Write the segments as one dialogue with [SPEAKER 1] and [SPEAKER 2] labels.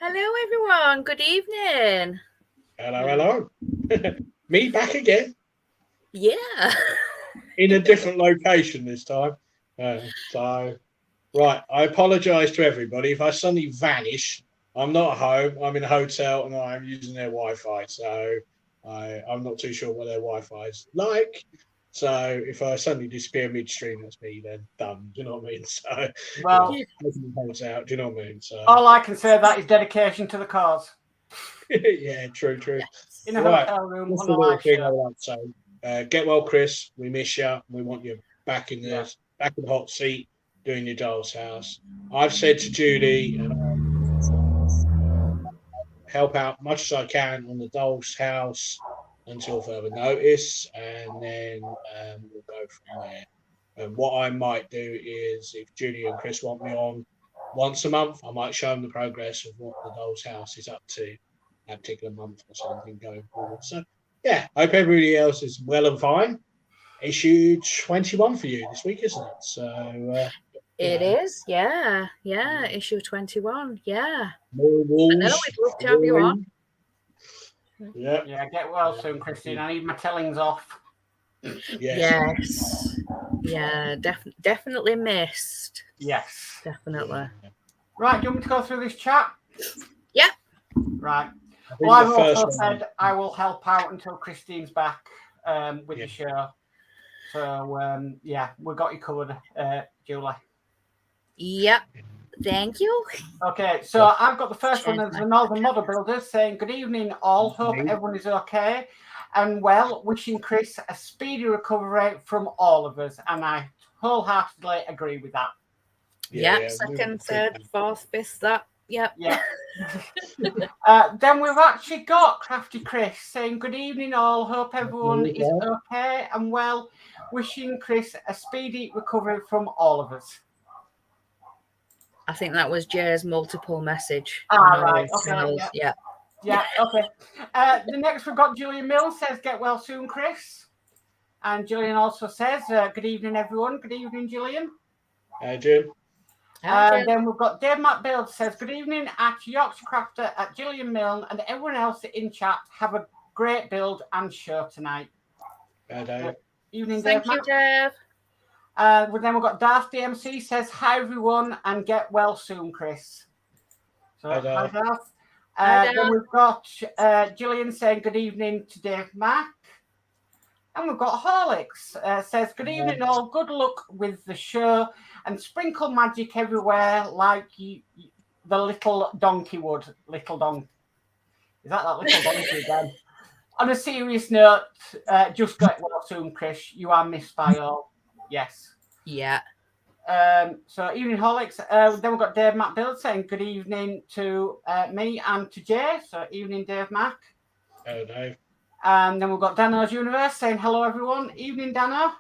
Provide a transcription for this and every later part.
[SPEAKER 1] Hello, everyone. Good evening.
[SPEAKER 2] Hello. Me back again
[SPEAKER 1] Yeah.
[SPEAKER 2] in a different location this time. Right, I apologise to everybody if I suddenly vanish. I'm not home. I'm in a hotel and I'm using their Wi-Fi, so I'm not too sure what their Wi-Fi is like. So if I suddenly disappear midstream, that's me then done. Do you know what I mean? So
[SPEAKER 3] Well,
[SPEAKER 2] out. Do you know what I mean? So
[SPEAKER 3] all I can say that is dedication to the cause.
[SPEAKER 2] yeah, true.
[SPEAKER 3] In a
[SPEAKER 2] Right,
[SPEAKER 3] hotel room
[SPEAKER 2] that's
[SPEAKER 3] on
[SPEAKER 2] the
[SPEAKER 3] a
[SPEAKER 2] little
[SPEAKER 3] live
[SPEAKER 2] thing I
[SPEAKER 3] show.
[SPEAKER 2] would like to say. Get well, Chris. We miss you. We want you back in the hot seat doing your doll's house. I've said to Judy and help out much as I can on the doll's house until further notice, and then we'll go from there. And what I might do is, if Judy and Chris want me on once a month, I might show them the progress of what the doll's house is up to that particular month or something going forward. So, yeah, I hope everybody else is well and fine. Issue 21 for you this week, isn't it? So,
[SPEAKER 1] It is. Yeah. Issue 21. Yeah.
[SPEAKER 2] more walls.
[SPEAKER 1] I know. We'd love to have you on.
[SPEAKER 2] Yeah,
[SPEAKER 3] get well soon, Christine. I need my tellings off.
[SPEAKER 2] Yes.
[SPEAKER 1] Yeah, definitely missed.
[SPEAKER 3] Yes.
[SPEAKER 1] Definitely.
[SPEAKER 3] Right, do you want me to go through this chat?
[SPEAKER 1] Yeah.
[SPEAKER 3] Right. Well, I've also said I will help out until Christine's back with the show. So, we got you covered, Julie.
[SPEAKER 1] Yep. Thank you.
[SPEAKER 3] Okay, so I've got the first one as the Northern Model Builders saying, good evening all, hope everyone is okay and well, wishing Chris a speedy recovery from all of us, and I wholeheartedly agree with that.
[SPEAKER 1] Yeah, second, third, fourth, fifth, that. Yep.
[SPEAKER 3] Yeah. Then we've actually got Crafty Chris saying, good evening all, hope everyone is okay and well, wishing Chris a speedy recovery from all of us.
[SPEAKER 1] I think that was Jay's multiple message.
[SPEAKER 3] Right. Okay.
[SPEAKER 1] Yeah.
[SPEAKER 3] Okay. The next we've got Julian Mills says, get well soon, Chris. And Julian also says, good evening, everyone. Good evening, Julian.
[SPEAKER 2] Hi, Jim.
[SPEAKER 3] Then we've got Dave Matt Build says, good evening at Yorkshire Crafter at Julian Milne and everyone else in chat. Have a great build and show tonight.
[SPEAKER 2] Hi, Dave.
[SPEAKER 3] Evening,
[SPEAKER 1] Thank
[SPEAKER 3] Dave.
[SPEAKER 1] You, Dave.
[SPEAKER 3] Then we've got Darth DMC says, hi, everyone, and get well soon, Chris. So, hi, Darth. Then we've got Gillian saying, good evening to Dave Mack. And we've got Horlicks says, good evening all, good luck with the show and sprinkle magic everywhere like the little donkey would. Little donkey. Is that little donkey again? On a serious note, just get well soon, Chris. You are missed by all. Yes.
[SPEAKER 1] Yeah.
[SPEAKER 3] So evening, Horlicks. Then we've got Dave Mack Build saying good evening to me and to Jay. So evening, Dave Mack.
[SPEAKER 2] Hello, Dave.
[SPEAKER 3] And then we've got Dano's Universe saying hello, everyone. Evening, Dano.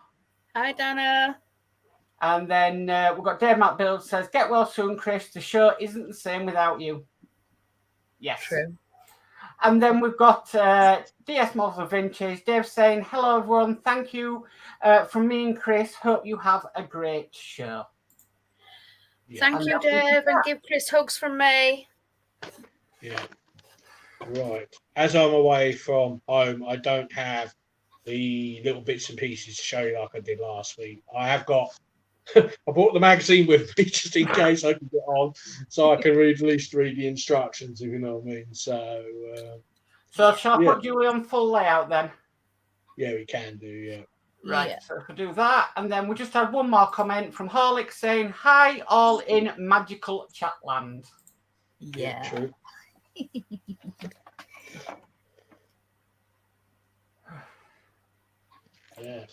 [SPEAKER 1] Hi, Dano.
[SPEAKER 3] And then we've got Dave Mack Build says, get well soon, Chris. The show isn't the same without you. Yes.
[SPEAKER 1] True.
[SPEAKER 3] And then we've got DS Models of Vintage. Dave saying, hello, everyone. Thank you from me and Chris. Hope you have a great show.
[SPEAKER 1] Thank you, Dave. And give Chris hugs from me.
[SPEAKER 2] Yeah. Right. As I'm away from home, I don't have the little bits and pieces to show you like I did last week. I have got... I brought the magazine with me just in case I can get on, so I can at least read the instructions, if you know what I mean. So
[SPEAKER 3] shall I put Julie on full layout then?
[SPEAKER 2] Yeah, we can do, yeah.
[SPEAKER 3] Right, so if we do that, and then we just had one more comment from Horlick saying, hi, all in magical Chatland.
[SPEAKER 1] Yeah.
[SPEAKER 2] True.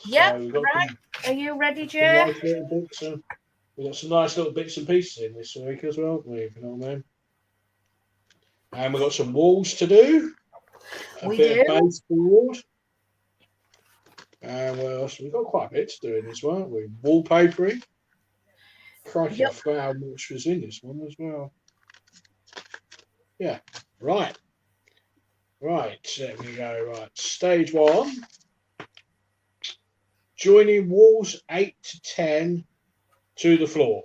[SPEAKER 1] Yeah, right. Are you ready, Jay?
[SPEAKER 2] We've got some nice little bits and pieces in this week as well, if you know what I mean. And we've got some walls to do.
[SPEAKER 1] We do.
[SPEAKER 2] Baseboard. And what else? We've got quite a bit to do in this one. We're wallpapering. Crikey, I forgot how much was in this one as well. Yeah, right. Right, there we go. Right, stage 1. Joining walls 8 to 10 to the floor.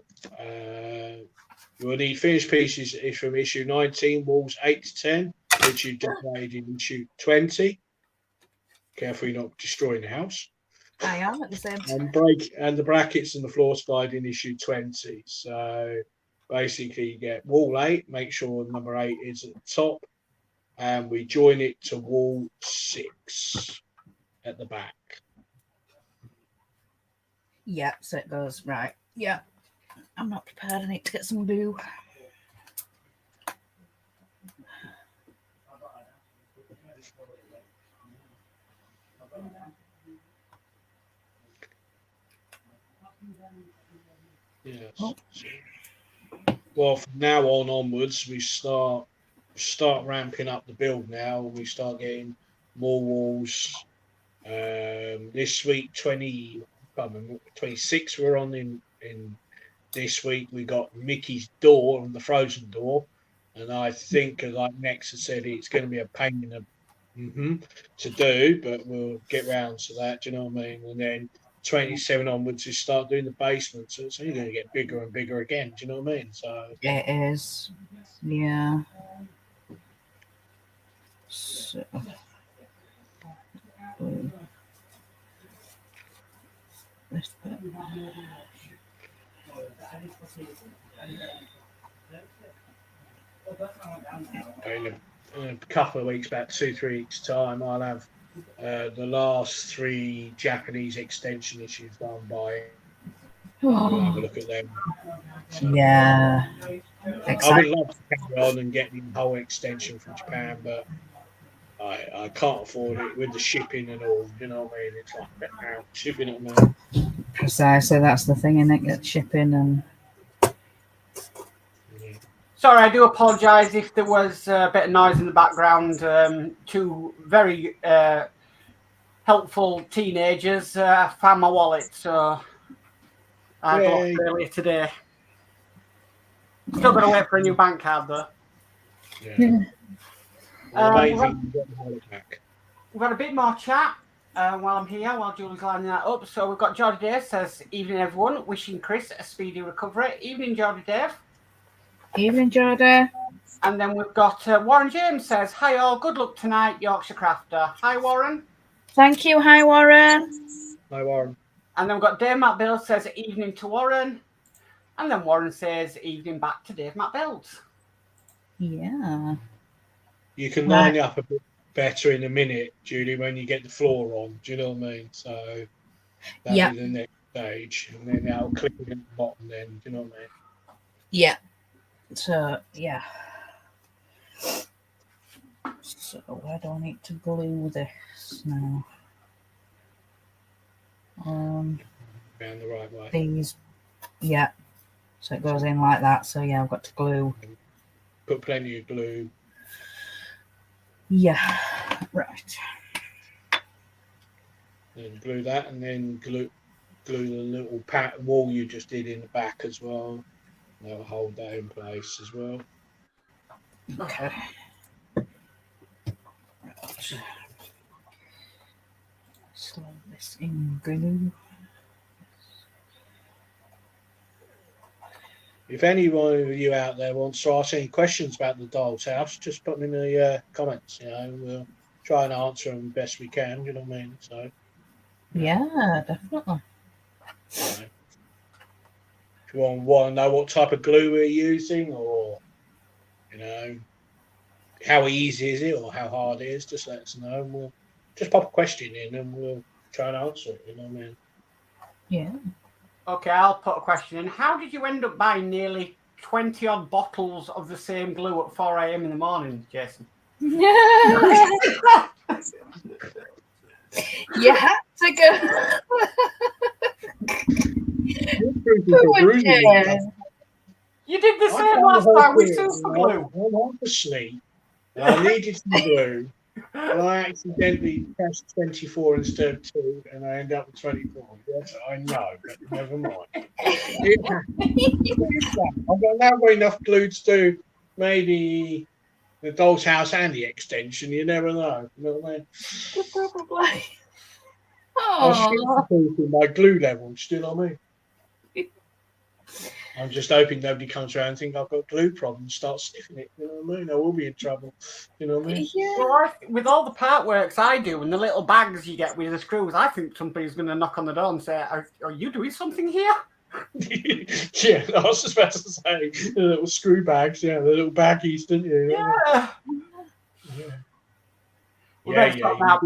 [SPEAKER 2] You will need finished pieces from issue 19, walls 8 to 10, which you displayed in issue 20. Careful you're not destroying the house.
[SPEAKER 1] I am at the same time.
[SPEAKER 2] And the brackets and the floor slide in issue 20. So basically you get wall 8, make sure number 8 is at the top, and we join it to wall 6 at the back.
[SPEAKER 1] Yeah, so it goes right. Yeah. I'm not prepared. I need to get some glue.
[SPEAKER 2] Yes. Oh. Well, from now onwards, we start ramping up the build now, and we start getting more walls. This week, 26 we're on in this week. We got Mickey's door and the frozen door, and I think, like Nexa said, it's going to be a pain in the to do, but we'll get round to that. Do you know what I mean? And then 27 onwards, you start doing the basement, so it's only going to get bigger and bigger again. Do you know what I mean? So
[SPEAKER 1] it is, yeah. So. This bit.
[SPEAKER 2] In a couple of weeks, about 2-3 weeks time, I'll have the last 3 Japanese extension issues done by. We'll have a look at them. So,
[SPEAKER 1] yeah.
[SPEAKER 2] I would love to carry on and get the whole extension from Japan, but I can't afford it with the shipping and all. You know what I mean? It's like shipping it.
[SPEAKER 1] Precisely, that's the thing, isn't it? Get shipping and.
[SPEAKER 3] Sorry, I do apologise if there was a bit of noise in the background. 2 very helpful teenagers found my wallet, so I lost earlier today. Still got to wait for a new bank card, though.
[SPEAKER 2] Yeah.
[SPEAKER 3] We've got a bit more chat while I'm here, while Julie's lining that up. So we've got Geordie Dave says, "Evening, everyone. Wishing Chris a speedy recovery." Evening, Geordie Dave.
[SPEAKER 1] Evening, Geordie.
[SPEAKER 3] And then we've got Warren James says, "Hi all, good luck tonight, Yorkshire Crafter." Hi, Warren.
[SPEAKER 1] Thank you. Hi, Warren.
[SPEAKER 2] Hi, Warren.
[SPEAKER 3] And then we've got Dave Matt Bill says, "Evening to Warren." And then Warren says, "Evening back to Dave Matt Builds."
[SPEAKER 1] Yeah.
[SPEAKER 2] You can line up a bit better in a minute, Julie, when you get the floor on. Do you know what I mean? So that'll be the next stage. And then that'll click in at the bottom then. Do you know what I mean?
[SPEAKER 1] Yeah. So, yeah. So, where do I need to glue this now?
[SPEAKER 2] Down the right way.
[SPEAKER 1] These. Yeah. So it goes in like that. So, yeah, I've got to glue.
[SPEAKER 2] Put plenty of glue.
[SPEAKER 1] Yeah, right.
[SPEAKER 2] And glue that, and then glue the little wall you just did in the back as well. That'll hold that in place as well.
[SPEAKER 1] Okay. Slow this in glue.
[SPEAKER 2] If anyone of you out there wants to ask any questions about the doll's house, just put them in the comments. You know, we'll try and answer them best we can. You know what I mean? So.
[SPEAKER 1] Yeah, definitely.
[SPEAKER 2] So, if you want to know what type of glue we're using, or you know, how easy is it or how hard it is, just let us know, and we'll just pop a question in and we'll try and answer it. You know what I mean?
[SPEAKER 1] Yeah.
[SPEAKER 3] Okay, I'll put a question in. How did you end up buying nearly 20-odd bottles of the same glue at 4 a.m. in the morning, Jason?
[SPEAKER 1] You had to go.
[SPEAKER 3] You did the same last time with super glue.
[SPEAKER 2] I'm obviously, I needed some glue, and I accidentally pressed 24 instead of 2, and I ended up with 24. Yes, I know, but never mind. I've got enough glue to do maybe the doll's house and the extension. You never know. You know what I mean?
[SPEAKER 1] Probably.
[SPEAKER 2] I was skeptical my glue levels. Do you know what I mean? I'm just hoping nobody comes around and think I've got glue problems, start sniffing it. You know what I mean? I will be in trouble. You know what I mean?
[SPEAKER 1] Yeah.
[SPEAKER 3] Well, with all the part works I do and the little bags you get with the screws, I think somebody's going to knock on the door and say, "Are you doing something here?"
[SPEAKER 2] Yeah, I was just about to say the little screw bags, the little baggies, didn't you?
[SPEAKER 3] Yeah.
[SPEAKER 2] Yeah.
[SPEAKER 3] We better stop now.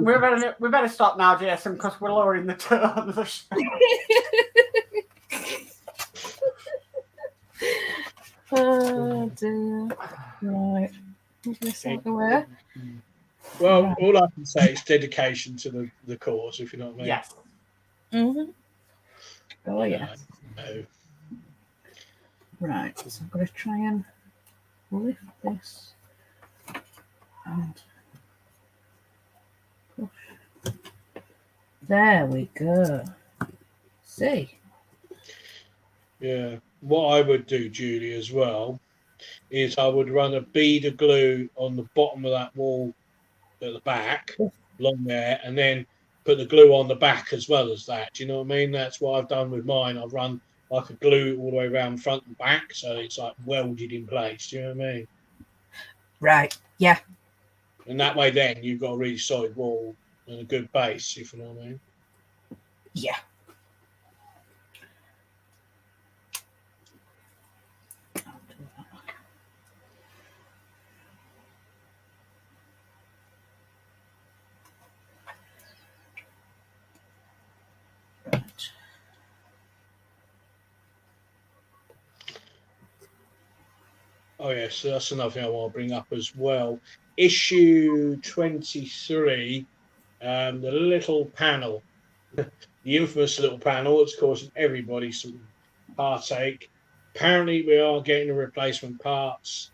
[SPEAKER 3] We better stop now, Jason, because we're lowering the tone of the show.
[SPEAKER 1] Oh dear. Right. Move this out the way.
[SPEAKER 2] Well,
[SPEAKER 1] Right.
[SPEAKER 2] all I can say is dedication to the cause, if you know what I mean.
[SPEAKER 3] Yes.
[SPEAKER 1] Mm-hmm. Oh yeah.
[SPEAKER 2] No.
[SPEAKER 1] Right. So I'm going to try and lift this and push. There we go. See.
[SPEAKER 2] Yeah. What I would do, Julie, as well, is I would run a bead of glue on the bottom of that wall at the back, along there, and then put the glue on the back as well as that. Do you know what I mean? That's what I've done with mine. I've run like a glue all the way around front and back, so it's like welded in place. Do you know what I mean?
[SPEAKER 1] Right. Yeah.
[SPEAKER 2] And that way, then you've got a really solid wall and a good base, if you know what I mean.
[SPEAKER 1] Yeah. Right.
[SPEAKER 2] Oh yes, so that's another thing I want to bring up as well. Issue 23, the little panel, the infamous little panel that's causing everybody some heartache. Apparently, we are getting the replacement parts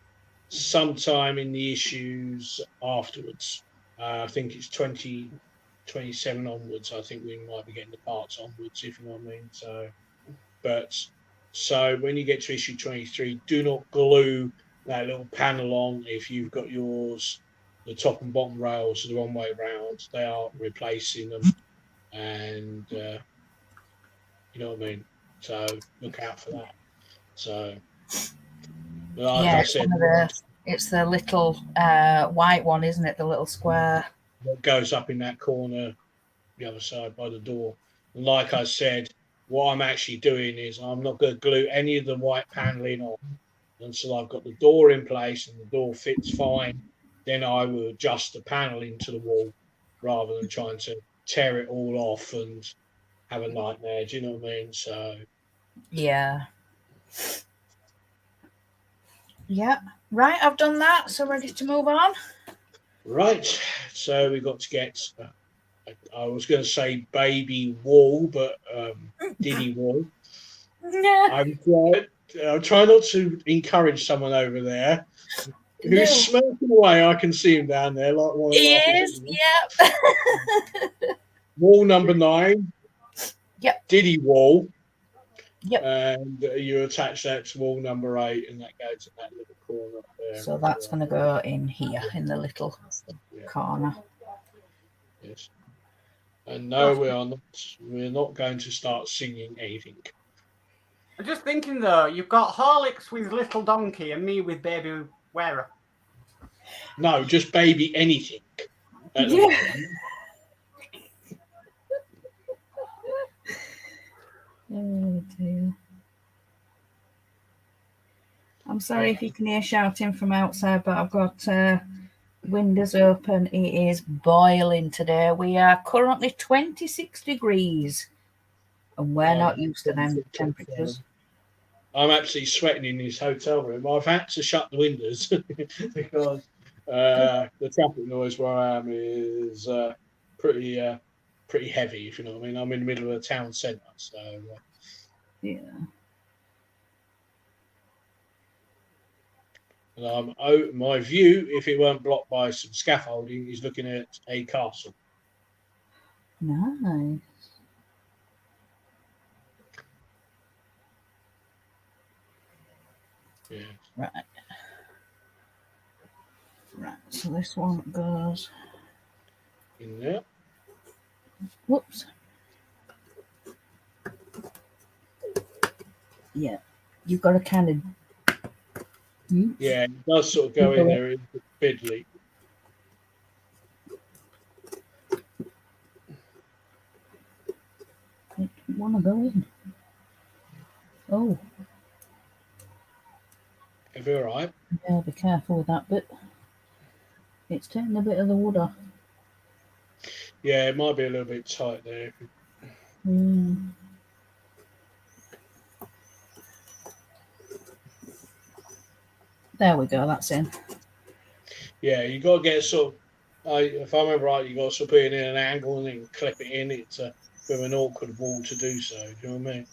[SPEAKER 2] sometime in the issues afterwards. I think it's 2027 onwards. I think we might be getting the parts onwards, if you know what I mean. So when you get to issue 23, do not glue that little panel on if you've got yours, the top and bottom rails the wrong way round. They are replacing them, and you know what I mean. So look out for that. So, like I said,
[SPEAKER 1] it's the little white one, isn't it? The little square
[SPEAKER 2] that goes up in that corner, the other side by the door. And like I said, what I'm actually doing is I'm not going to glue any of the white paneling on until I've got the door in place and the door fits fine. Then I will adjust the panel into the wall rather than trying to tear it all off and have a nightmare. Do you know what I mean? So
[SPEAKER 1] yeah. Yeah. Right, I've done that. So ready to move on.
[SPEAKER 2] Right. So we got to get. I was going to say baby wall, but Diddy wall.
[SPEAKER 1] Yeah.
[SPEAKER 2] I'm trying not to encourage someone over there who's smirking away. I can see him down there, like one.
[SPEAKER 1] He is. Yep.
[SPEAKER 2] Wall number 9.
[SPEAKER 1] Yep.
[SPEAKER 2] Diddy wall.
[SPEAKER 1] Yep.
[SPEAKER 2] And you attach that to wall number 8, and that goes in that little corner up there.
[SPEAKER 1] So that's going to go in here in the little corner.
[SPEAKER 2] Yes. And no, we're not going to start singing anything.
[SPEAKER 3] I'm just thinking though, you've got Horlicks with Little Donkey and me with Baby Wearer.
[SPEAKER 2] No, just baby anything.
[SPEAKER 1] Oh dear. I'm sorry if you can hear shouting from outside, but I've got windows open. It is boiling today. We are currently 26 degrees, and we're not used to them temperatures.
[SPEAKER 2] I'm absolutely sweating in this hotel room. I've had to shut the windows because the traffic noise where I am is pretty heavy, if you know what I mean. I'm in the middle of a town centre, so
[SPEAKER 1] yeah.
[SPEAKER 2] And my view, if it weren't blocked by some scaffolding, is looking at a castle.
[SPEAKER 1] Nice.
[SPEAKER 2] Yeah.
[SPEAKER 1] Right. So this one goes
[SPEAKER 2] in there.
[SPEAKER 1] Whoops. Yeah. you've got to kind of.
[SPEAKER 2] Yeah, it does sort of go in there. It's fiddly.
[SPEAKER 1] I want to go in. Oh.
[SPEAKER 2] If you're all right.
[SPEAKER 1] Yeah, be careful with that bit. It's taking a bit of the wood off.
[SPEAKER 2] Yeah, it might be a little bit tight there.
[SPEAKER 1] There we go, that's in.
[SPEAKER 2] Yeah, you got to get sort of, if I remember right, you got to sort of put it in an angle and then clip it in. It's a bit of an awkward wall to do so. Do you know what I mean?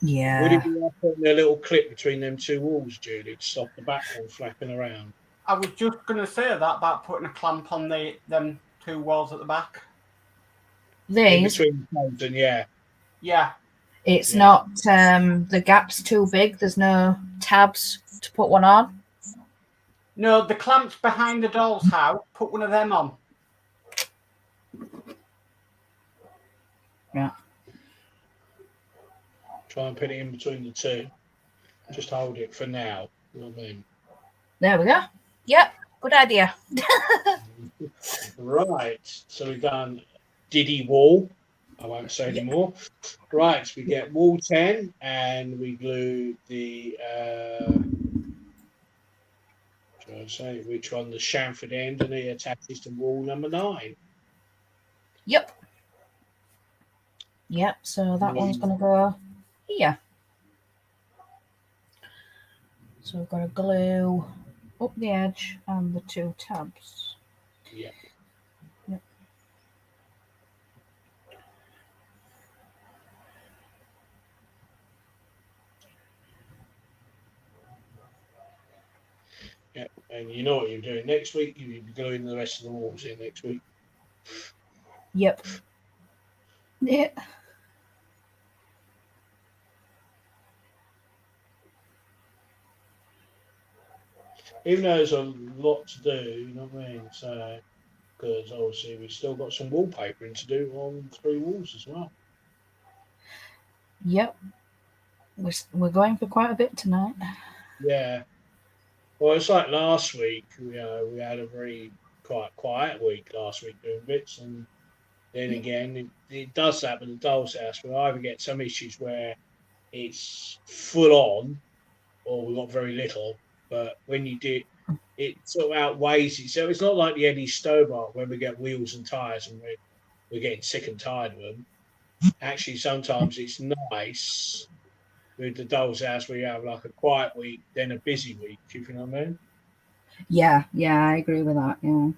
[SPEAKER 1] Yeah.
[SPEAKER 2] Would it be like putting a little clip between them two walls, Julie, to stop the back wall flapping around?
[SPEAKER 3] I was just going to say that about putting a clamp on them two walls at the back.
[SPEAKER 2] In between the poles, and
[SPEAKER 3] yeah.
[SPEAKER 1] It's not the gap's too big. There's no tabs to put one on.
[SPEAKER 3] No, the clamps behind the doll's house. Put one of them on.
[SPEAKER 1] Yeah.
[SPEAKER 2] Try and put it in between the two. Just hold it for now. You know what I mean?
[SPEAKER 1] There we go. Yep, good idea.
[SPEAKER 2] Right. So we've done Diddy wall. I won't say anymore. Right. We get wall 10 and we glue the trying to say which one, the chamfered end, and it attaches to wall number 9.
[SPEAKER 1] Yep. So that one's going to go here. So we've got to glue up the edge and the 2 tabs.
[SPEAKER 2] Yep. And you know what you're doing next week. You'll be gluing the rest of the walls in next week.
[SPEAKER 1] Yep. Yeah.
[SPEAKER 2] Even though there's a lot to do, you know what I mean? So, because obviously we've still got some wallpapering to do on 3 walls as well.
[SPEAKER 1] Yep. We're going for quite a bit tonight.
[SPEAKER 2] Yeah. Well, it's like last week. We had a very quite quiet week last week doing bits, and then again it does that with the doll's house. We either get some issues where it's full on, or we've got very little. But when you do, it sort of outweighs it. So it's not like the Eddie Stobart when we get wheels and tyres and we're getting sick and tired of them. Actually, sometimes it's nice with the doll's house where you have like a quiet week, then a busy week. Do you know what I mean?
[SPEAKER 1] Yeah, I agree with that. Yeah.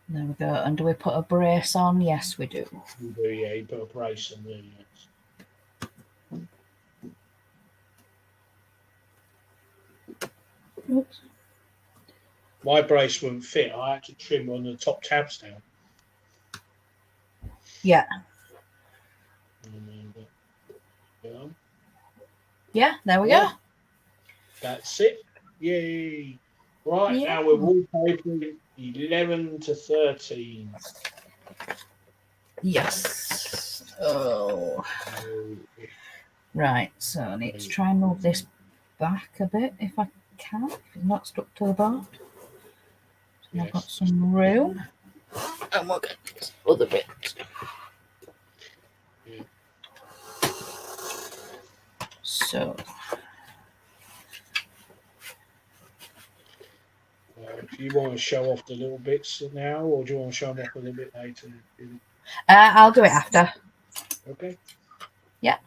[SPEAKER 1] There we go. And do we put a brace on? Yes, we do.
[SPEAKER 2] We do, yeah. You put a brace on there, yes.
[SPEAKER 1] Oops.
[SPEAKER 2] My brace wouldn't fit. I had to trim on the top tabs down.
[SPEAKER 1] Yeah. Yeah, there we go.
[SPEAKER 2] That's it. Yay. Right, now we're wallpapering 11 to 13.
[SPEAKER 1] Yes. Oh. Right, so I need to try and move this back a bit if I can, if it's not stuck to the board. So yes. I've got some room. And we'll get this other bit.
[SPEAKER 2] Yeah.
[SPEAKER 1] So.
[SPEAKER 2] Do you want to show off the little bits now, or do you want to show them off a little bit later?
[SPEAKER 1] I'll do it after.
[SPEAKER 2] Okay.
[SPEAKER 1] Yeah.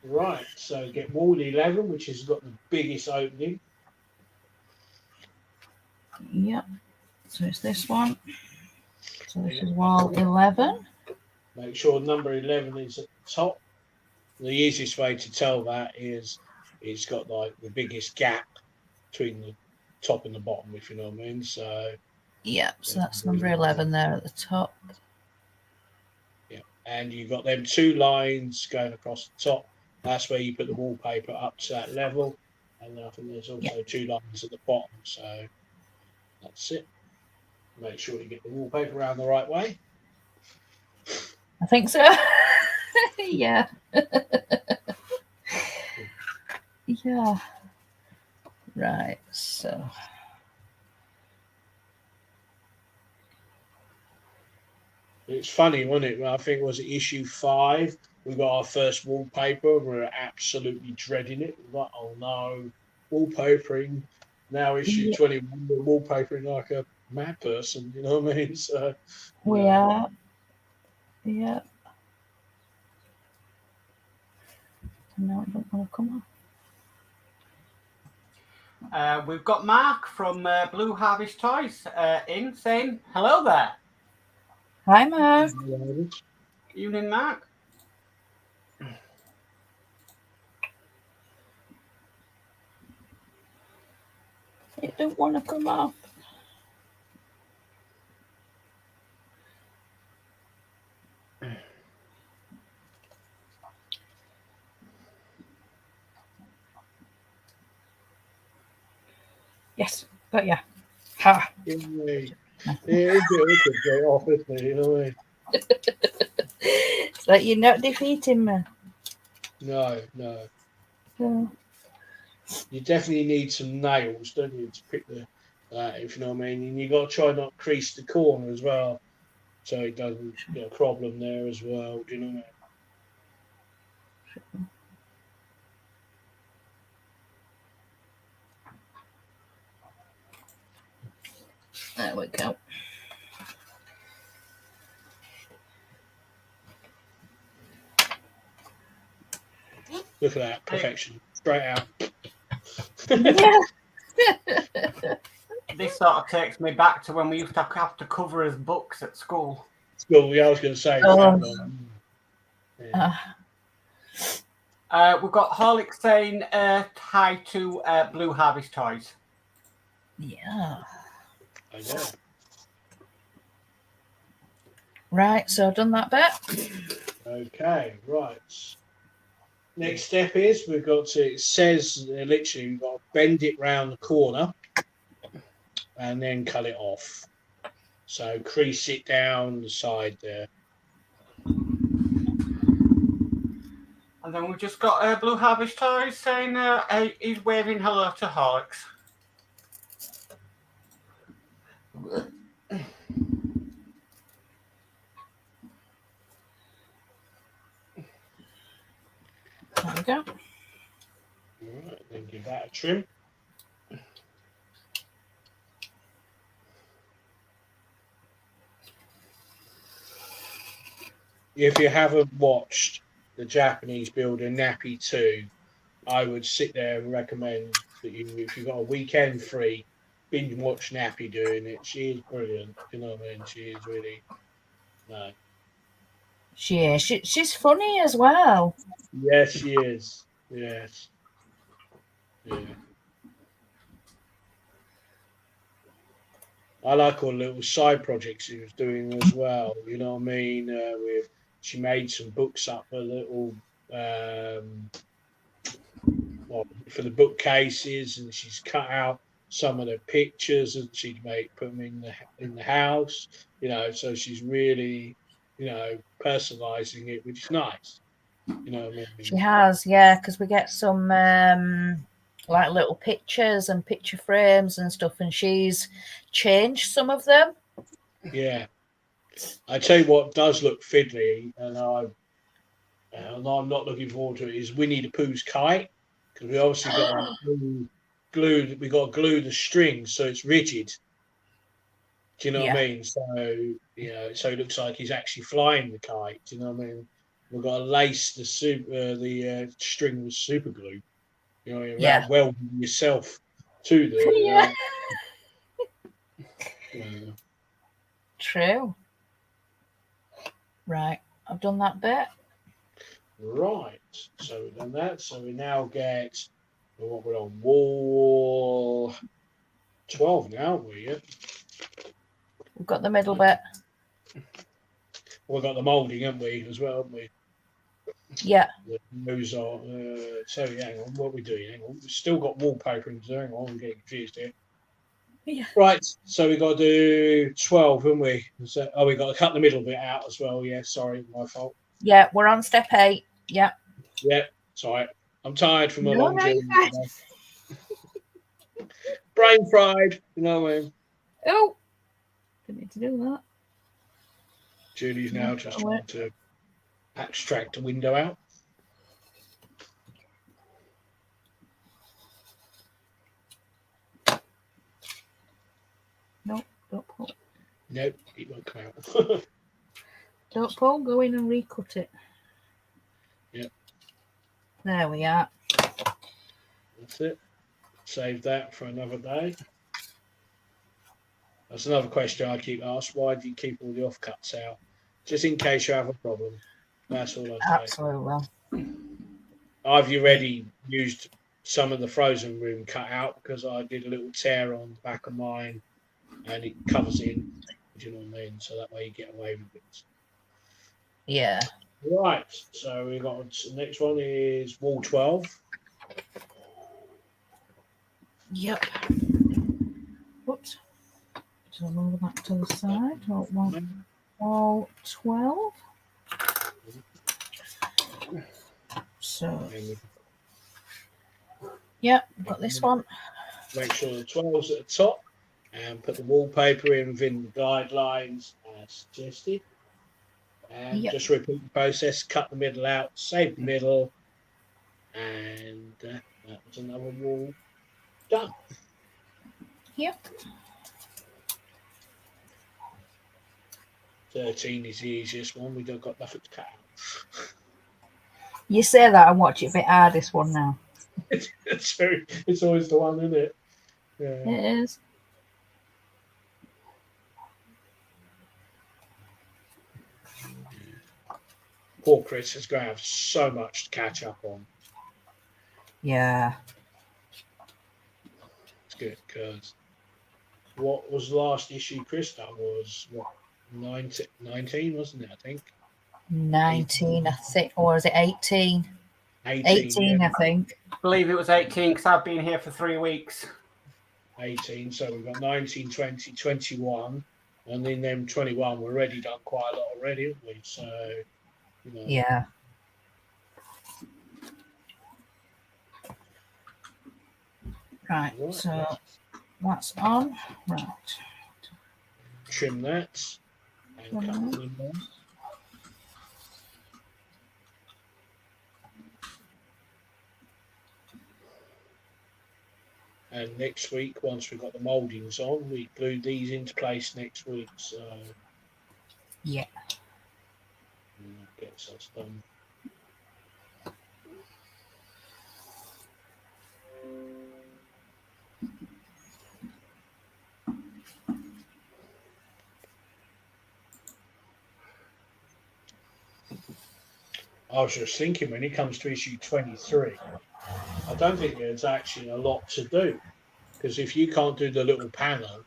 [SPEAKER 2] Right, so get wall 11, which has got the biggest opening.
[SPEAKER 1] Yep. So it's this one. So this is wall 11.
[SPEAKER 2] Make sure number 11 is at the top. The easiest way to tell that is it's got like the biggest gap between the top and the bottom, if you know what I mean. So
[SPEAKER 1] yeah, so that's number 11 there at the top.
[SPEAKER 2] Yeah, and you've got them 2 lines going across the top. That's where you put the wallpaper up to that level, and I think there's also 2 lines at the bottom. So that's it. Make sure you get the wallpaper around the right way.
[SPEAKER 1] I think so. Yeah. Yeah. Right. So.
[SPEAKER 2] It's funny, wasn't it? I think it was issue 5. We got our first wallpaper. We were absolutely dreading it. We were like, oh no, wallpapering. Now issue 21, we're wallpapering like a mad person. You know what I mean? So
[SPEAKER 1] we are. Yeah. No, it don't want to come
[SPEAKER 3] off. We've got Mark from Blue Harvest Toys in saying hello there.
[SPEAKER 1] Hi, Mark.
[SPEAKER 3] Evening, Mark.
[SPEAKER 1] It don't want to come off. Yes, got ya. Ha.
[SPEAKER 2] It's off, isn't it? You know what I mean?
[SPEAKER 1] It's like you're not defeating me.
[SPEAKER 2] No.
[SPEAKER 1] Yeah.
[SPEAKER 2] You definitely need some nails, don't you, to pick the if you know what I mean. And you got to try not crease the corner as well, so it doesn't get a problem there as well. Do you know what I mean?
[SPEAKER 1] There we go.
[SPEAKER 2] Look at that perfection, straight out.
[SPEAKER 3] This sort of takes me back to when we used to have to cover as books at school.
[SPEAKER 2] Yeah, I was going to say.
[SPEAKER 3] We've got Horlick saying hi to Blue Harvest Toys.
[SPEAKER 1] Yeah.
[SPEAKER 2] I know.
[SPEAKER 1] Right, so I've done that bit.
[SPEAKER 2] Okay, right. Next step is we've got to, it says literally we've got to bend it round the corner and then cut it off. So crease it down the side there.
[SPEAKER 3] And then we've just got Blue Harvest Toys saying he's waving hello to Horlicks.
[SPEAKER 1] There we go.
[SPEAKER 2] All right, then give that a trim. If you haven't watched the Japanese builder Nappy 2, I would sit there and recommend that if you've got a weekend free, binge watch Nappy doing it. She is brilliant. You know what I mean? She is really no.
[SPEAKER 1] She is. She's funny as well.
[SPEAKER 2] Yes, she is. Yes. Yeah. I like all the little side projects she was doing as well. You know what I mean? She made some books up, a little for the bookcases, and she's cut out some of the pictures and she'd put them in the house. You know, so she's really, personalizing it, which is nice. You know what I mean?
[SPEAKER 1] She has, yeah, because we get some like little pictures and picture frames and stuff, and she's changed some of them.
[SPEAKER 2] Yeah. I tell you what does look fiddly, and I'm not looking forward to it, is Winnie the Pooh's kite, because we obviously got glue. We got to glue the string so it's rigid. Do you know what I mean? So so it looks like he's actually flying the kite. Do you know what I mean? We've got to lace the string with super glue. You know, weld yourself to the.
[SPEAKER 1] True. Right, I've done that bit.
[SPEAKER 2] Right, so we've done that. So we now get what we're on wall 12 now, aren't we? Yeah.
[SPEAKER 1] We've got the middle bit.
[SPEAKER 2] We've got the moulding, haven't we, as well, haven't we?
[SPEAKER 1] Yeah.
[SPEAKER 2] Those are. So hang on, what are we doing? Hang on, we've still got wallpapering to do. Hang on, I'm getting confused here.
[SPEAKER 1] Yeah.
[SPEAKER 2] Right, so we got to do 12, haven't we? So, we got to cut the middle bit out as well. Yeah, sorry, my fault.
[SPEAKER 1] Yeah, we're on step 8. Yeah.
[SPEAKER 2] Yeah, sorry. I'm tired from a
[SPEAKER 1] No,
[SPEAKER 2] long
[SPEAKER 1] no,
[SPEAKER 2] journey
[SPEAKER 1] you're fine.
[SPEAKER 2] today. Brain fried, you know what I mean?
[SPEAKER 1] Oh, didn't need to do that.
[SPEAKER 2] Julie's now just trying to extract a window out.
[SPEAKER 1] Nope, don't pull.
[SPEAKER 2] Nope, it won't come out.
[SPEAKER 1] Don't pull, go in and recut it.
[SPEAKER 2] Yep.
[SPEAKER 1] There we are.
[SPEAKER 2] That's it. Save that for another day. That's another question I keep asked. Why do you keep all the offcuts out? Just in case you have a problem. That's all I say.
[SPEAKER 1] Absolutely.
[SPEAKER 2] I've already used some of the frozen room cut out because I did a little tear on the back of mine and it covers in. Do you know what I mean? So that way you get away with it.
[SPEAKER 1] Yeah.
[SPEAKER 2] Right. So we got the next one is wall 12.
[SPEAKER 1] Yep. Whoops. So move that to the side. Wall 12. So, yep, got this one.
[SPEAKER 2] Make sure the 12's at the top and put the wallpaper in within the guidelines as suggested. And just repeat the process, cut the middle out, save the middle, and that was another wall done.
[SPEAKER 1] Yep.
[SPEAKER 2] 13 is the easiest one. We don't got nothing to cut out.
[SPEAKER 1] You say that and watch it a bit hard, this one now.
[SPEAKER 2] It's always the one, isn't it? Yeah.
[SPEAKER 1] It is.
[SPEAKER 2] Poor Chris is going to have so much to catch up on.
[SPEAKER 1] Yeah.
[SPEAKER 2] It's good because what was the last issue Chris done was what 19, wasn't it? I think
[SPEAKER 1] 19, I think, or is it 18? 18,
[SPEAKER 2] yeah.
[SPEAKER 1] I think.
[SPEAKER 3] I believe it was 18 because I've been here for 3 weeks.
[SPEAKER 2] 18, so we've got 19, 20, 21, and then them 21 we've already done quite a lot already, haven't we? So, you know.
[SPEAKER 1] Yeah. Right, so that's on. Right.
[SPEAKER 2] Trim that and cut the window. And next week, once we've got the mouldings on, we glue these into place next week. So
[SPEAKER 1] yeah,
[SPEAKER 2] gets us done. I was just thinking when it comes to issue 23, I don't think there's actually a lot to do because if you can't do the little panel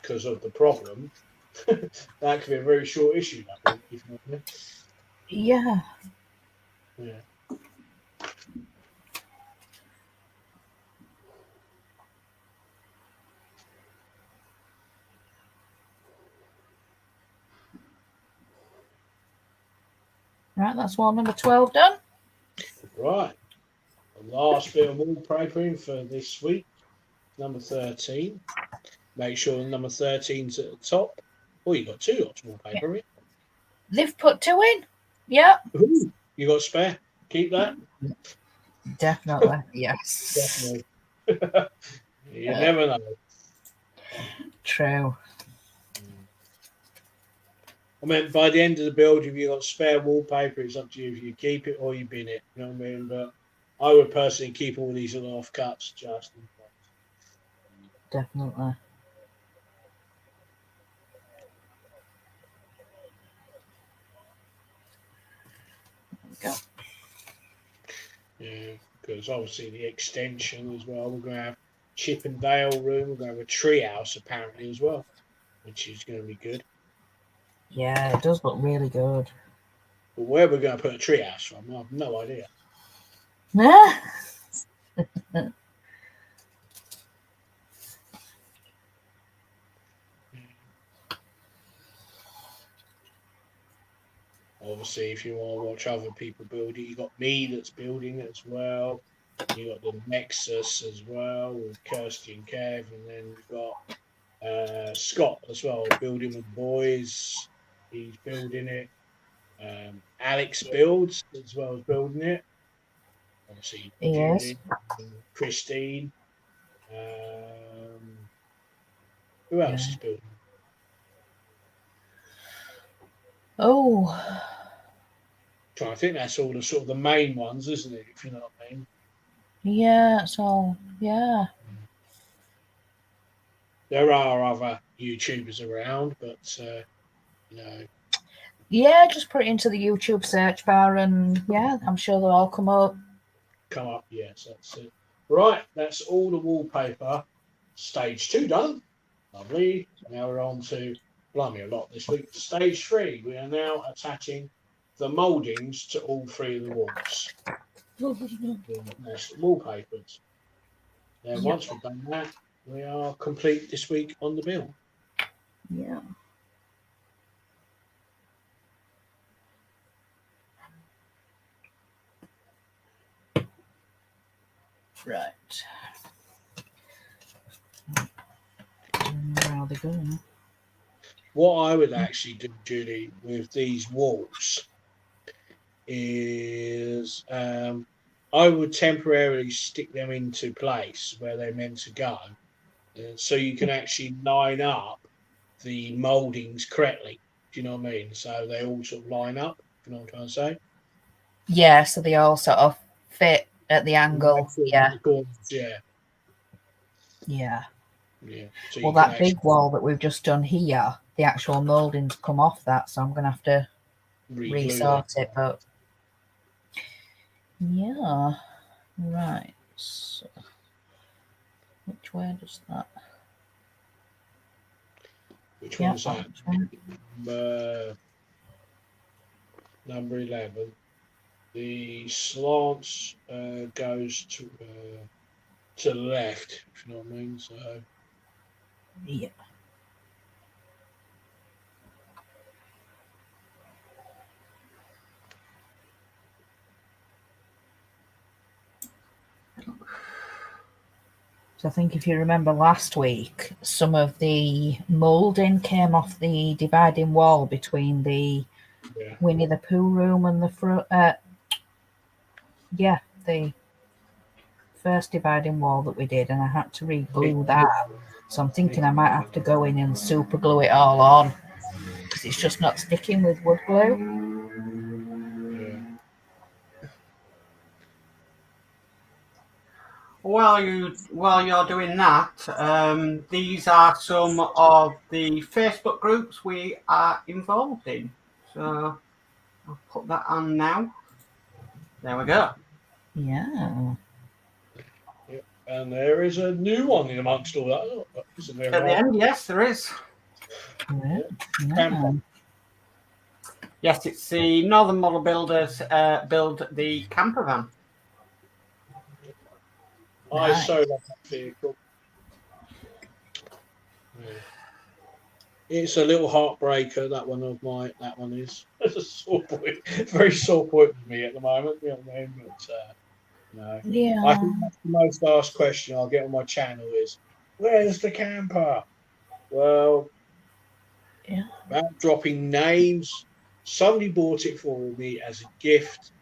[SPEAKER 2] because of the problem, that could be a very short issue. I think, if not,
[SPEAKER 1] yeah. Right, that's wall number 12 done.
[SPEAKER 2] Right. The last bit of wallpapering for this week, number 13. Make sure number 13's at the top. Oh, you got 2 lots of wallpaper.
[SPEAKER 1] Yeah. They've put 2 in. Yeah.
[SPEAKER 2] Ooh, you got spare? Keep that?
[SPEAKER 1] Definitely. Yes.
[SPEAKER 2] Definitely. You never know.
[SPEAKER 1] True.
[SPEAKER 2] I mean, by the end of the build, if you've got spare wallpaper, it's up to you if you keep it or you bin it. You know what I mean? But I would personally keep all these little offcuts just in case.
[SPEAKER 1] Definitely. Go.
[SPEAKER 2] Yeah, because obviously the extension as well. We're going to have Chip and Dale room. We're going to have a tree house apparently as well, which is going to be good.
[SPEAKER 1] Yeah, it does look really good.
[SPEAKER 2] But where we're going to put a tree house from, I have no idea. Obviously, if you want to watch other people build it, you got me that's building it as well. You got the Nexus as well with Kirsty and Kev, and then you've got Scott as well building with the boys. He's building it. Alex builds as well as building it. Obviously,
[SPEAKER 1] Yes.
[SPEAKER 2] Julie and Christine. Who else is building?
[SPEAKER 1] Oh,
[SPEAKER 2] I think that's all the sort of the main ones, isn't it? If you know what I mean.
[SPEAKER 1] yeah. So yeah.
[SPEAKER 2] There are other YouTubers around, but you know.
[SPEAKER 1] Yeah, just put it into the YouTube search bar, and yeah, I'm sure they'll all come up.
[SPEAKER 2] Come up, yes, that's it. Right, that's all the wallpaper. Stage 2 done. Lovely. Now we're on to, blimey, a lot this week. Stage 3. We are now attaching the mouldings to all 3 of the walls. That's wallpapers. Then once we've done that, we are complete this week on the build.
[SPEAKER 1] Yeah. Right. Where are they going?
[SPEAKER 2] What I would actually do, Julie, with these walls is I would temporarily stick them into place where they're meant to go, so you can actually line up the mouldings correctly. Do you know what I mean? So they all sort of line up. You know what I'm trying to say?
[SPEAKER 1] Yeah, so they all sort of fit at the angle. Yeah.
[SPEAKER 2] Yeah.
[SPEAKER 1] Yeah.
[SPEAKER 2] Yeah. So
[SPEAKER 1] well, that big wall that we've just done here, the actual mouldings come off that, so I'm going to have to resort it. But yeah, right. So, which way does that?
[SPEAKER 2] Which one's that? Number 11. The slants goes to the left, if you know what I mean. So
[SPEAKER 1] yeah. So I think if you remember last week, some of the moulding came off the dividing wall between the Winnie the Pooh room and the front. The first dividing wall that we did, and I had to re-glue that. So I'm thinking I might have to go in and super glue it all on because it's just not sticking with wood glue.
[SPEAKER 2] Yeah.
[SPEAKER 3] While you're doing that, these are some of the Facebook groups we are involved in. So I'll put that on now. There we go.
[SPEAKER 1] Yeah.
[SPEAKER 2] And there is a new one in amongst all that. Isn't there?
[SPEAKER 3] At the end, yes, there is.
[SPEAKER 1] Yeah.
[SPEAKER 3] Yes, it's the Northern Model Builders build the camper van.
[SPEAKER 2] I so love that vehicle. Yeah. It's a little heartbreaker. That one is. It's a sore point, very sore point for me at the moment. You know what I mean? But no.
[SPEAKER 1] Yeah.
[SPEAKER 2] I think that's the most asked question I'll get on my channel is, where's the camper? Well, without dropping names, somebody bought it for me as a gift.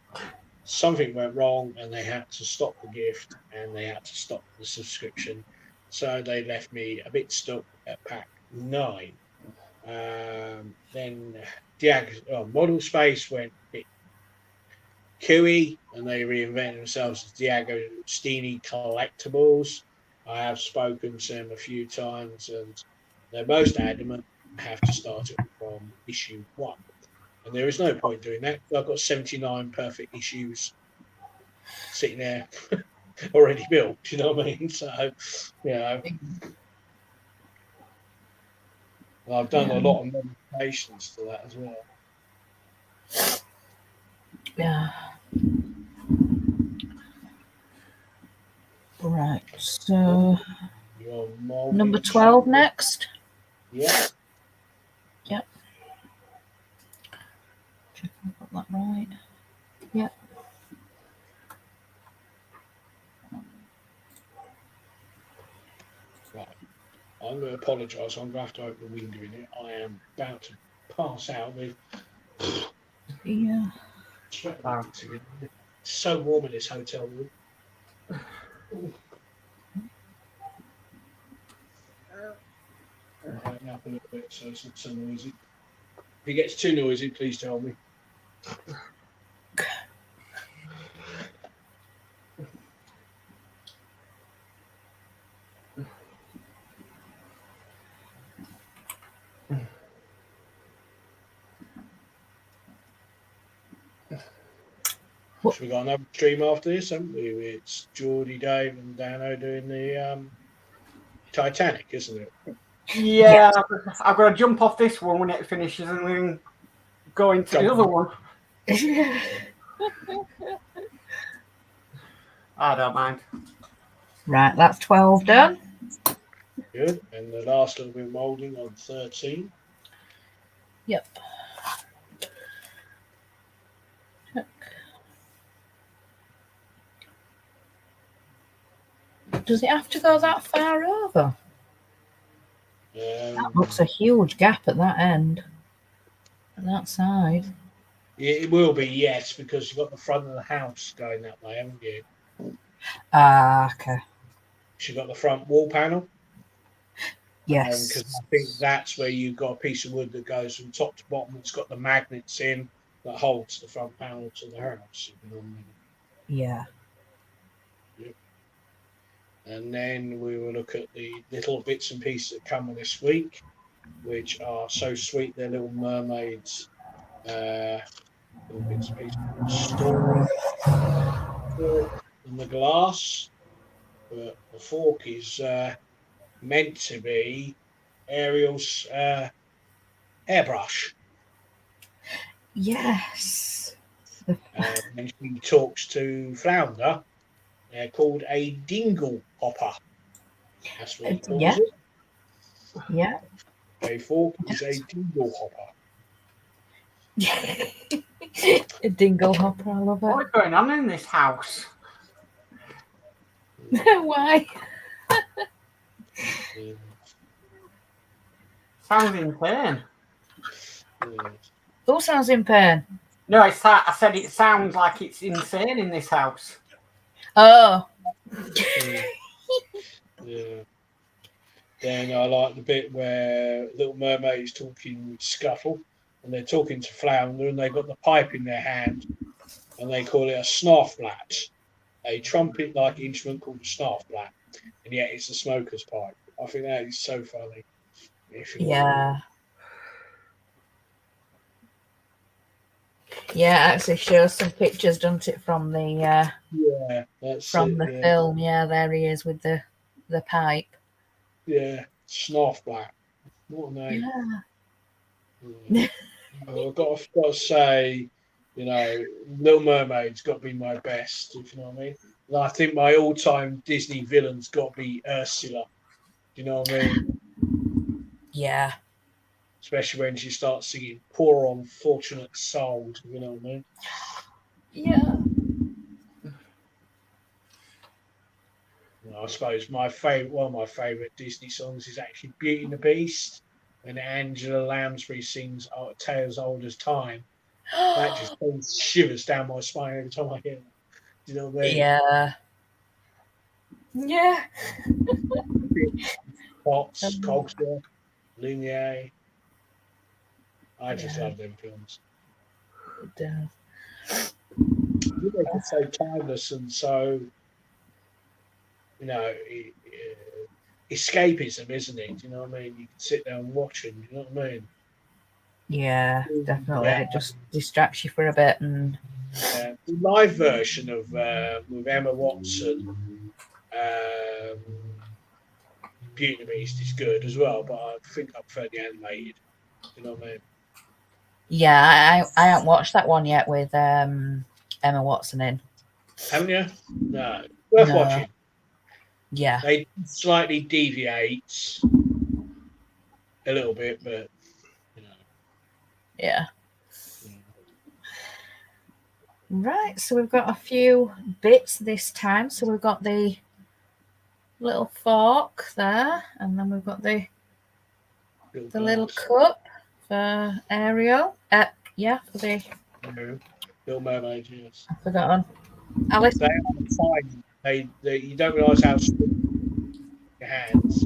[SPEAKER 2] Something went wrong and they had to stop the gift and they had to stop the subscription. So they left me a bit stuck at pack 9. Then Model Space went a bit queuey and they reinvented themselves as Diego Stini Collectibles. I have spoken to them a few times and they're most adamant I have to start it from issue 1. And there is no point doing that. I've got 79 perfect issues sitting there already built. You know what I mean? So, I've done a lot of modifications to that as well.
[SPEAKER 1] Yeah. Right. So, number 12 next.
[SPEAKER 2] Yeah.
[SPEAKER 1] Yep. that right? Yep.
[SPEAKER 2] Right. I'm going to apologise. I'm going to have to open the window in it. I am about to pass out with.
[SPEAKER 1] Yeah.
[SPEAKER 2] It's so warm in this hotel room. I'll open up a little bit so it's not so noisy. If it gets too noisy, please tell me. So we got another stream after this, haven't we? It's Geordie, Dave, and Dano doing the Titanic, isn't it?
[SPEAKER 3] Yeah, I've got to jump off this one when it finishes and then go into the other one. I don't mind.
[SPEAKER 1] Right, that's 12 done.
[SPEAKER 2] Good. And the last little bit of moulding on 13.
[SPEAKER 1] Yep. Does it have to go that far over? That looks a huge gap at that end, at that side.
[SPEAKER 2] It will be, yes, because you've got the front of the house going that way, haven't you?
[SPEAKER 1] Ah, okay.
[SPEAKER 2] You've got the front wall panel.
[SPEAKER 1] Yes.
[SPEAKER 2] Because I think that's where you've got a piece of wood that goes from top to bottom. It's got the magnets in that holds the front panel to the house.
[SPEAKER 1] Yeah.
[SPEAKER 2] Yep. And then we will look at the little bits and pieces that come with this week, which are so sweet. They're little mermaids. Little bits and pieces of story. And the glass. But the fork is meant to be Ariel's airbrush.
[SPEAKER 1] Yes.
[SPEAKER 2] And she talks to Flounder. They're called a dingle hopper. That's what he calls it.
[SPEAKER 1] Yeah.
[SPEAKER 2] A fork is a dingle hopper.
[SPEAKER 1] A dingle hopper, I love it.
[SPEAKER 3] What's going on in this house?
[SPEAKER 1] Why?
[SPEAKER 3] Sounds insane.
[SPEAKER 1] Who sounds in pain?
[SPEAKER 3] No, I said it sounds like it's insane in this house.
[SPEAKER 1] Oh.
[SPEAKER 2] Yeah. Then I like the bit where Little Mermaid is talking with Scuttle, and they're talking to Flounder, and they've got the pipe in their hand, and they call it a snarfblat, a trumpet-like instrument called a snarfblat, and yet it's a smoker's pipe. I think that is so funny.
[SPEAKER 1] Yeah. Yeah, actually shows some pictures, doesn't it, from the film? Yeah, there he is with the pipe.
[SPEAKER 2] Yeah, Snarfblat. What a name!
[SPEAKER 1] Yeah.
[SPEAKER 2] I've got to say, Little Mermaid's got to be my best. If you know what I mean. And I think my all-time Disney villain's got to be Ursula. Do you know what I mean?
[SPEAKER 1] Yeah.
[SPEAKER 2] Especially when she starts singing "Poor Unfortunate Soul." You know what I mean?
[SPEAKER 1] Yeah.
[SPEAKER 2] I suppose one of my favourite Disney songs is actually Beauty and the Beast, when Angela Lansbury sings Tales Old as Time. That just sends shivers down my spine every time I hear it. Do you know what I mean?
[SPEAKER 1] Yeah. Yeah.
[SPEAKER 2] Potts, Cogsworth, Lumiere. I just love them films.
[SPEAKER 1] It does.
[SPEAKER 2] They can so timeless and so, escapism, isn't it? Do you know what I mean? You can sit there and watch them. Do you know what I mean?
[SPEAKER 1] Yeah, definitely.
[SPEAKER 2] Yeah.
[SPEAKER 1] It just distracts you for a bit. And
[SPEAKER 2] the live version of with Emma Watson, Beauty and the Beast is good as well, but I think I prefer the animated. Do you know what I mean?
[SPEAKER 1] Yeah, I haven't watched that one yet with Emma Watson in.
[SPEAKER 2] Haven't you? No. Worth watching.
[SPEAKER 1] Yeah.
[SPEAKER 2] They slightly deviate a little bit, but
[SPEAKER 1] Yeah. Right, so we've got a few bits this time. So we've got the little fork there, and then we've got the little cup for Ariel. Yeah, for the
[SPEAKER 2] Little Mermaid. Yes,
[SPEAKER 1] I've forgotten. Alice.
[SPEAKER 2] They are fine. They you don't realise how small your hands.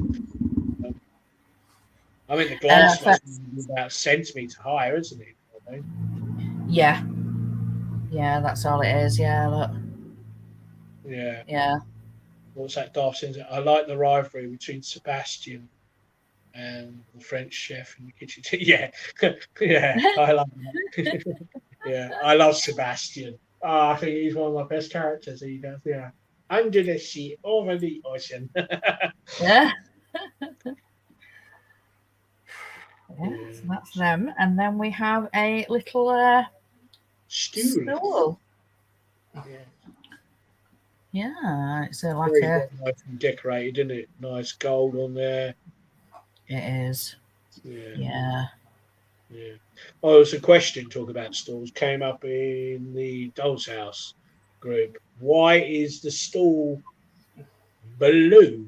[SPEAKER 2] I mean, the glass must be about a centimetre higher, isn't it? I mean?
[SPEAKER 1] Yeah. Yeah, that's all it is. Yeah, look.
[SPEAKER 2] Yeah.
[SPEAKER 1] Yeah.
[SPEAKER 2] What's that daft thing? I like the rivalry between Sebastian and the French chef in the kitchen. Yeah. Yeah. I love that. Yeah. I love Sebastian. Oh, I think he's one of my best characters. He does. Yeah. Under the sea, over the ocean.
[SPEAKER 1] Yeah. Yeah, so that's them. And then we have a little stool. Yeah, it's like
[SPEAKER 2] nice and decorated, isn't it? Nice gold on there.
[SPEAKER 1] It is. Yeah.
[SPEAKER 2] Oh, there's a question talking about stools came up in the Doll's House group. Why is the stool blue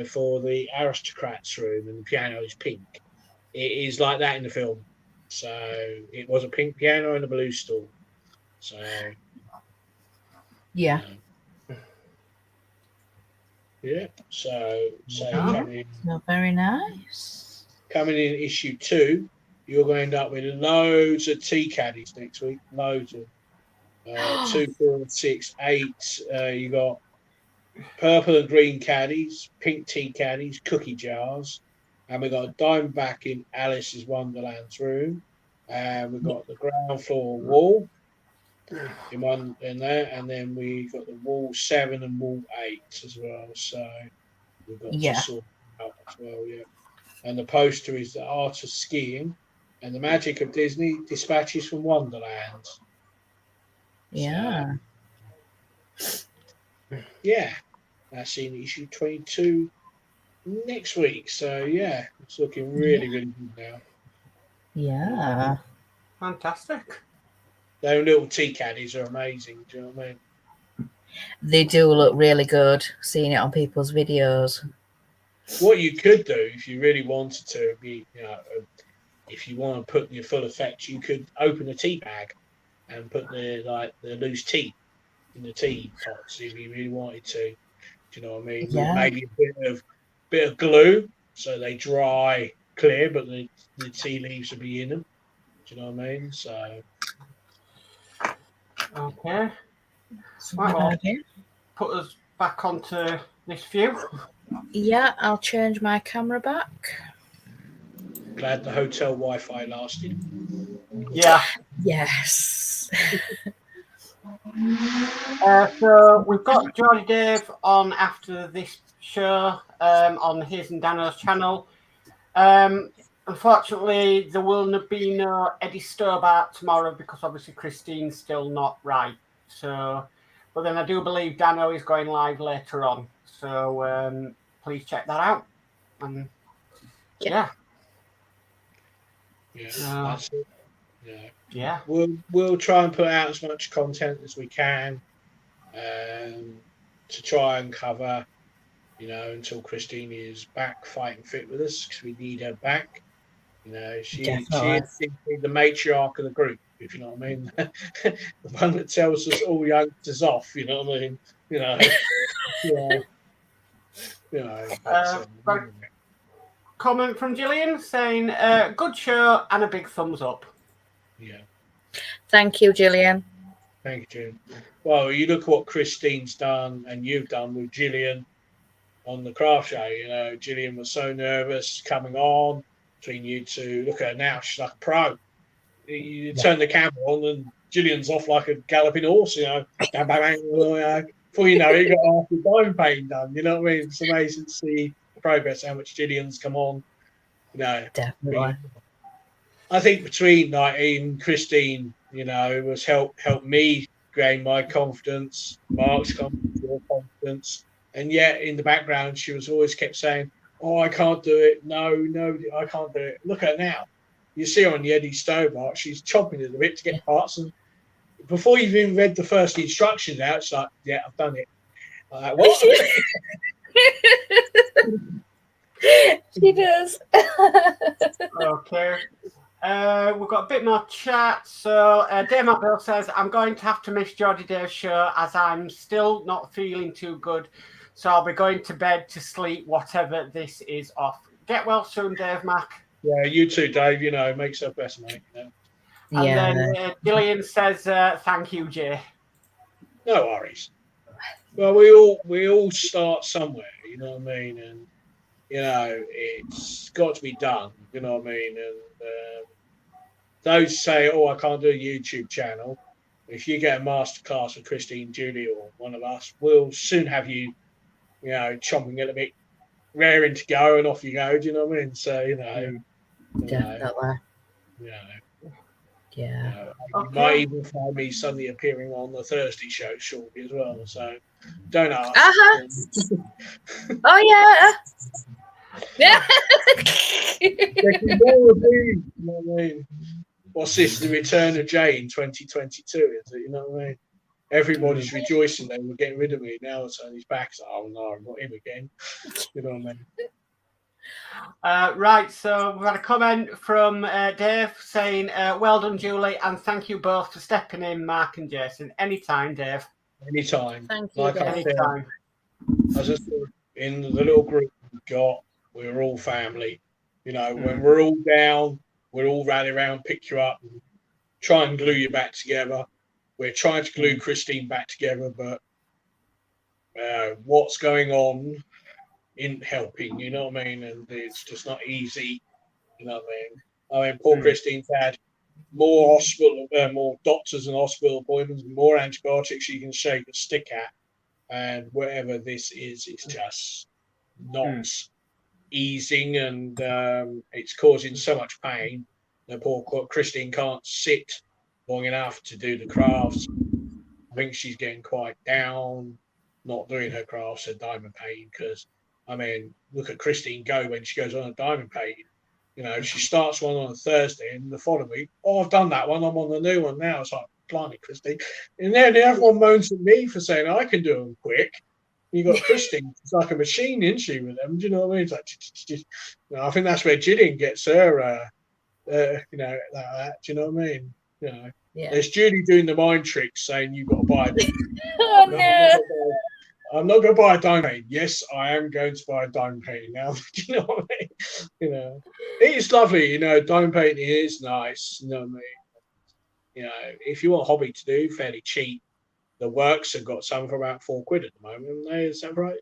[SPEAKER 2] for the aristocrats room and the piano is pink? It is like that in the film. So it was a pink piano and a blue stool. So
[SPEAKER 1] yeah.
[SPEAKER 2] Yeah. So
[SPEAKER 1] coming in, very nice.
[SPEAKER 2] Coming in issue 2, you're going to end up with loads of tea caddies next week. Loads of 2, 4, 6, 8. You got purple and green caddies, pink tea caddies, cookie jars, and we got a Diamondback in Alice's Wonderland's room, and we've got the ground floor wall in one in there, and then we got the wall 7 and wall 8 as well. So we've got to sort out as well, yeah. And the poster is the art of skiing and the magic of Disney dispatches from Wonderland.
[SPEAKER 1] Yeah.
[SPEAKER 2] So, yeah. That's in issue 22 next week. So, yeah, it's looking really, really good now.
[SPEAKER 1] Yeah.
[SPEAKER 3] Fantastic.
[SPEAKER 2] Those little tea caddies are amazing. Do you know what I mean?
[SPEAKER 1] They do look really good, seeing it on people's videos.
[SPEAKER 2] What you could do, if you really wanted to, be, if you want to put your full effect, you could open a tea bag and put the loose tea in the tea pots if you really wanted to. Do you know what I mean?
[SPEAKER 1] Yeah.
[SPEAKER 2] Maybe a bit of glue so they dry clear, but the tea leaves will be in them. Do you know what I mean? So.
[SPEAKER 3] Okay. Well, put us back onto this view.
[SPEAKER 1] Yeah, I'll change my camera back.
[SPEAKER 2] Glad the hotel Wi-Fi lasted.
[SPEAKER 3] Yeah.
[SPEAKER 1] Yes.
[SPEAKER 3] So we've got Geordie Dave on after this show on his and Dano's channel. Unfortunately, there will be no Eddie Stobart tomorrow because obviously Christine's still not right. So, but then I do believe Dano is going live later on. So please check that out. And yeah.
[SPEAKER 2] That's it.
[SPEAKER 3] Yeah.
[SPEAKER 2] We'll try and put out as much content as we can to try and cover, until Christine is back fighting fit with us, because we need her back. She is the matriarch of the group, if you know what I mean. The one that tells us all youngsters off, you know what I mean.
[SPEAKER 3] Comment from Gillian saying, good show and a big thumbs up.
[SPEAKER 2] Yeah.
[SPEAKER 1] Thank you, Gillian.
[SPEAKER 2] Thank you, Jim. Well, you look at what Christine's done and you've done with Gillian on the craft show. Gillian was so nervous coming on between you two. Look at her now; she's like a pro. You turn the camera on, and Gillian's off like a galloping horse. Bang, bang, bang, before you know it, you got half the dime painting done. You know what I mean? It's amazing to see the progress, how much Gillian's come on.
[SPEAKER 1] Definitely.
[SPEAKER 2] I think between even Christine, was helped me gain my confidence, Mark's confidence, your confidence. And yet in the background, she was always kept saying, "Oh, I can't do it. No, I can't do it." Look at her now. You see her on the Eddie Stobart, she's chomping at the bit to get parts, and before you've even read the first instructions out, it's like, yeah, I've done it. Like, what?
[SPEAKER 1] She does.
[SPEAKER 3] Okay. We've got a bit more chat. So Dave Bill says, I'm going to have to miss Geordie Dave's show as I'm still not feeling too good. So I'll be going to bed to sleep, whatever this is off. Get well soon, Dave Mac.
[SPEAKER 2] Yeah, you too, Dave. You know, make yourself better, mate. You know?
[SPEAKER 3] And then Gillian says, thank you, Jay.
[SPEAKER 2] No worries. Well, we all start somewhere, you know what I mean? And, you know, it's got to be done, you know what I mean? And those say, oh, I can't do a YouTube channel. If you get a masterclass with Christine, Julie, or one of us, we'll soon have you, you know, chomping at a bit, raring to go, and off you go. Do you know what I mean? So, you know.
[SPEAKER 1] Definitely.
[SPEAKER 2] You might even find me suddenly appearing on the Thursday show shortly as well. So don't ask.
[SPEAKER 1] Oh yeah. Yeah.
[SPEAKER 2] You know what I mean? What's this? The Return of Jay in 2022? Is it? You know what I mean? Everybody's rejoicing they were getting rid of me. Now so he's back. So, oh no, not him again. You know what I mean?
[SPEAKER 3] Right, so we've had a comment from Dave saying, well done, Julie, and thank you both for stepping in, Mark and Jason. Anytime, Dave.
[SPEAKER 2] Anytime.
[SPEAKER 1] Thank you,
[SPEAKER 2] like
[SPEAKER 1] Dave.
[SPEAKER 3] Anytime.
[SPEAKER 2] As I said, in the little group we've got, we're all family. You know, when we're all down, we'll all rally around, pick you up, and try and glue you back together. We're trying to glue Christine back together, but what's going on in helping, you know what I mean? And it's just not easy, you know what I mean? Poor Christine's had more doctors and hospital appointments, more antibiotics she can shake a stick at, and whatever this is, it's just not easing, and it's causing so much pain. The poor Christine can't sit long enough to do the crafts. I think she's getting quite down, not doing her crafts, her diamond painting, because I mean, look at Christine go when she goes on a diamond painting. You know, she starts one on a Thursday, and the following week, oh, I've done that one. I'm on the new one now. It's like, blimey, Christine. And then everyone moans at me for saying I can do them quick. You got Christine. It's like a machine, isn't she, with them? Do you know what I mean? It's like, you know, I think that's where Gillian gets her, you know, that. Do you know what I mean? You know, there's Julie doing the mind tricks, saying you've got to buy it.
[SPEAKER 1] Oh no.
[SPEAKER 2] I'm not going to buy a diamond painting. Yes, I am going to buy a diamond painting now. You know what I mean? You know, it's lovely. You know, diamond painting is nice. You know what I mean? You know, if you want a hobby to do, fairly cheap. The Works have got some for about £4 at the moment. Is that right?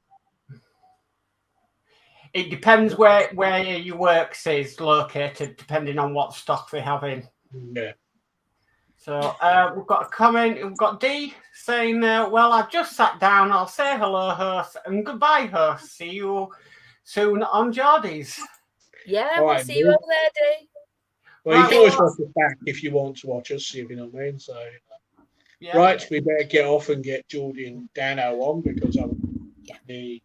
[SPEAKER 3] It depends where your Works is located, depending on what stock they have in.
[SPEAKER 2] Yeah.
[SPEAKER 3] So we've got a comment. We've got D saying, well, I've just sat down. I'll say hello, host, and goodbye, host. See you soon on Geordie's.
[SPEAKER 1] Yeah, we'll see you over there, D.
[SPEAKER 2] Well, you can always watch us back if you want to watch us, if you know what I mean. So, right, we better get off and get Geordie and Dano on because I'm be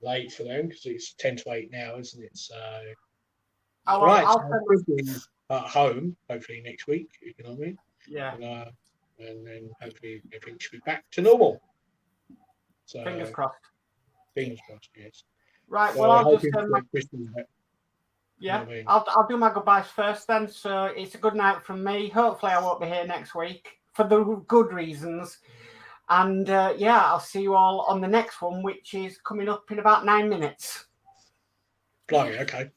[SPEAKER 2] late for them because it's 10 to 8 now, isn't it? So, I'll be at home hopefully next week, if you know what I mean.
[SPEAKER 3] Yeah.
[SPEAKER 2] And then hopefully everything should be back to normal. So
[SPEAKER 3] fingers crossed.
[SPEAKER 2] Fingers crossed, yes.
[SPEAKER 3] Right. Well, I'll just I'll do my goodbyes first then. So it's a good night from me. Hopefully, I won't be here next week for the good reasons. And I'll see you all on the next one, which is coming up in about 9 minutes.
[SPEAKER 2] Blimey, okay.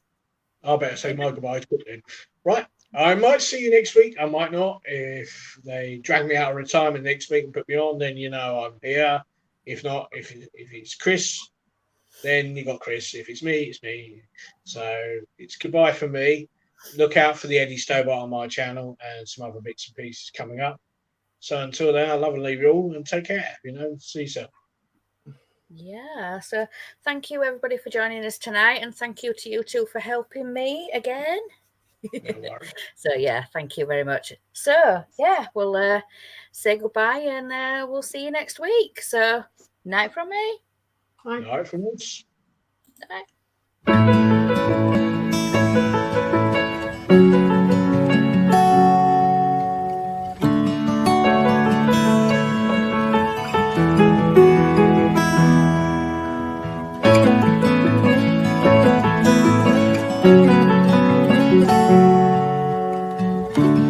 [SPEAKER 2] I better say my goodbyes quickly. Right. I might see you next week. I might not. If they drag me out of retirement next week and put me on, then you know I'm here. If not, if it's Chris, then you got Chris. If it's me, it's me. So it's goodbye for me. Look out for the Eddie Stobart on my channel and some other bits and pieces coming up. So until then, I love and leave you all and take care. You know, see yourself.
[SPEAKER 1] Yeah. So thank you everybody for joining us tonight, and thank you to you two for helping me again. So thank you very much. So we'll say goodbye and we'll see you next week. So night from me.
[SPEAKER 2] Night from us.
[SPEAKER 1] Bye. Bye.